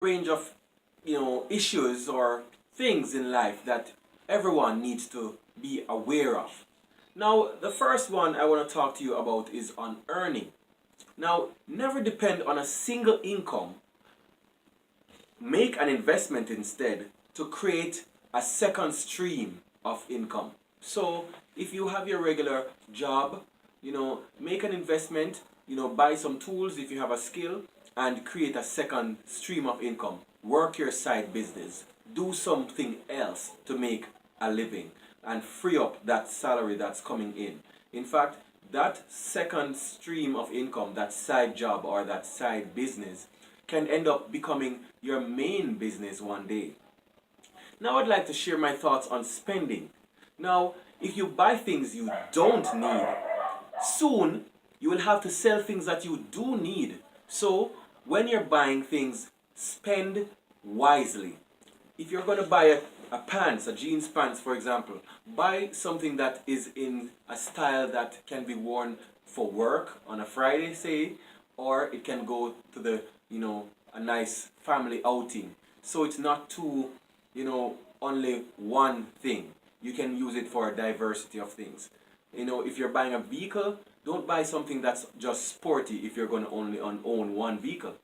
range of issues or things in life that everyone needs to be aware of. Now, the first one I want to talk to you about is on earning. Now, never depend on a single income. Make an investment instead to create a second stream of income. So, if you have your regular job, make an investment, buy some tools if you have a skill, and create a second stream of income. Work your side business. Do something else to make a living and free up that salary that's coming in. In fact, that second stream of income, that side job or that side business, can end up becoming your main business one day. Now, I'd like to share my thoughts on spending. Now, if you buy things you don't need, soon you will have to sell things that you do need. So, when you're buying things, spend wisely. If you're going to buy a pants, a jeans pants for example, buy something that is in a style that can be worn for work on a Friday, say, or it can go to a nice family outing. So it's not too, only one thing. You can use it for a diversity of things. If you're buying a vehicle, don't buy something that's just sporty if you're going to only own one vehicle.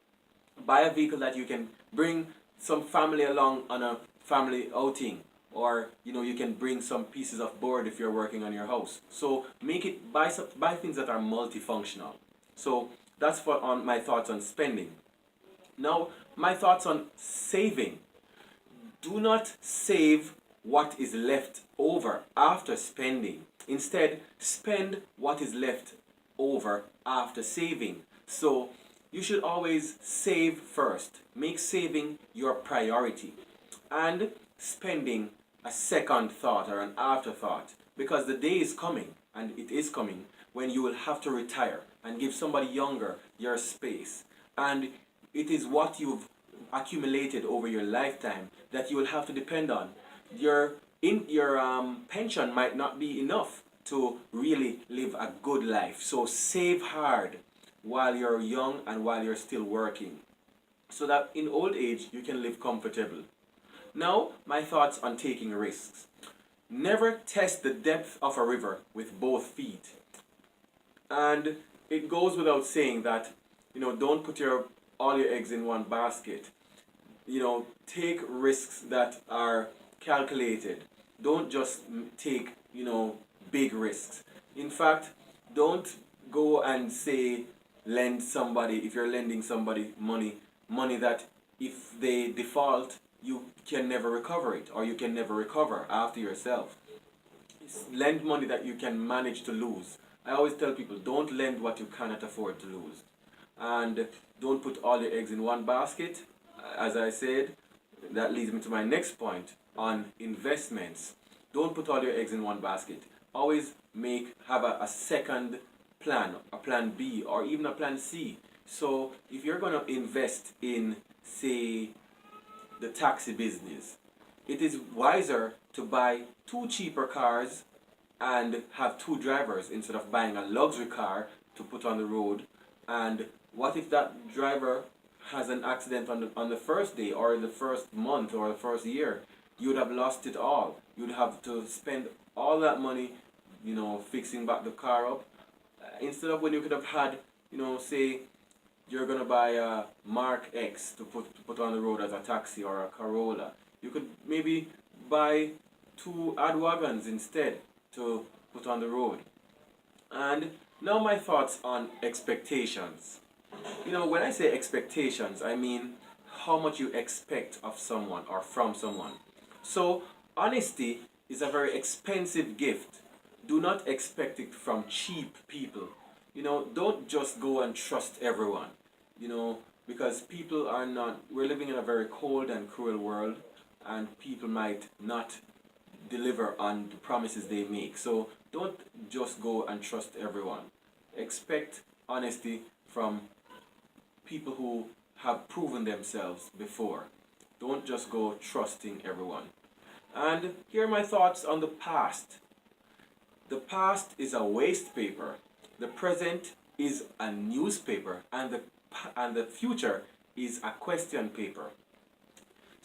Buy a vehicle that you can bring some family along on a family outing, or you can bring some pieces of board if you're working on your house. So buy things that are multifunctional. So that's for on my thoughts on spending. Now, my thoughts on saving. Do not save what is left over after spending. Instead, spend what is left over after saving. So, you should always save first. Make saving your priority. And spending a second thought or an afterthought. Because the day is coming, and it is coming, when you will have to retire and give somebody younger your space. And it is what you've accumulated over your lifetime that you will have to depend on. Your pension might not be enough to really live a good life. So save hard while you're young and while you're still working, so that in old age you can live comfortable. Now, my thoughts on taking risks. Never test the depth of a river with both feet. And it goes without saying that, don't put all your eggs in one basket. Take risks that are calculated. Don't just take, big risks. In fact, don't go and say lend somebody, if you're lending somebody money that if they default, you can never recover it, or you can never recover after yourself. Lend money that you can manage to lose. I always tell people, don't lend what you cannot afford to lose. And don't put all your eggs in one basket. As I said, that leads me to my next point on investments. Don't put all your eggs in one basket. Always have a second plan, a plan B, or even a plan C. So if you're going to invest in, say, the taxi business, it is wiser to buy two cheaper cars and have two drivers instead of buying a luxury car to put on the road. And what if that driver has an accident on the first day, or the first month, or the first year? You would have lost it all. You'd have to spend all that money, fixing back the car up, instead of when you could have had, say, you're gonna buy a Mark X to put on the road as a taxi, or a Corolla. You could maybe buy two ad wagons instead to put on the road. And now, my thoughts on expectations. When I say expectations, I mean how much you expect of someone or from someone. So, honesty is a very expensive gift. Do not expect it from cheap people. Don't just go and trust everyone. Because people are not, we're living in a very cold and cruel world, and people might not deliver on the promises they make. So, don't just go and trust everyone. Expect honesty from people who have proven themselves before. Don't just go trusting everyone. And here are my thoughts on the past. The past is a waste paper. The present is a newspaper, and the future is a question paper.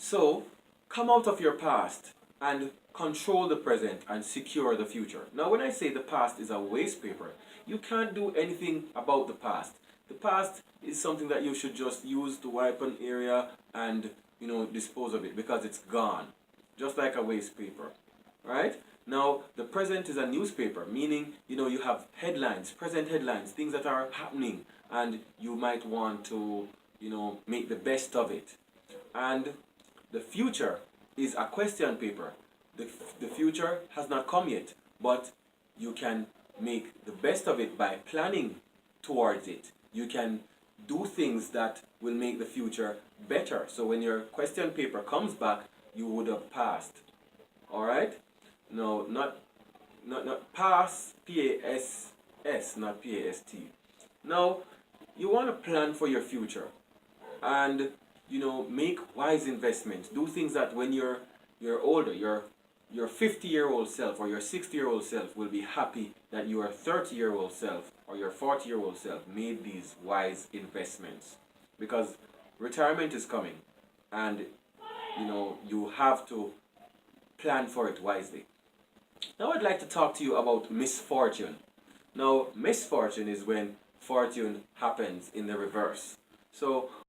So come out of your past and control the present and secure the future. Now, when I say the past is a waste paper, you can't do anything about the past. The past is something that you should just use to wipe an area and dispose of it because it's gone, just like a waste paper, right? Now, the present is a newspaper, meaning you have headlines, present headlines, things that are happening, and you might want to make the best of it. And the future is a question paper. The future has not come yet, but you can make the best of it by planning towards it. You can do things that will make the future better. So when your question paper comes back, you would have passed. All right? No, not pass, P-A-S-S, not P-A-S-T. Now, you want to plan for your future and make wise investments. Do things that when you're older, your 50-year-old self or your 60-year-old self will be happy that your 30-year-old self or your 40-year-old self made these wise investments, because retirement is coming and you have to plan for it wisely. Now I'd like to talk to you about misfortune. Now, misfortune is when fortune happens in the reverse. So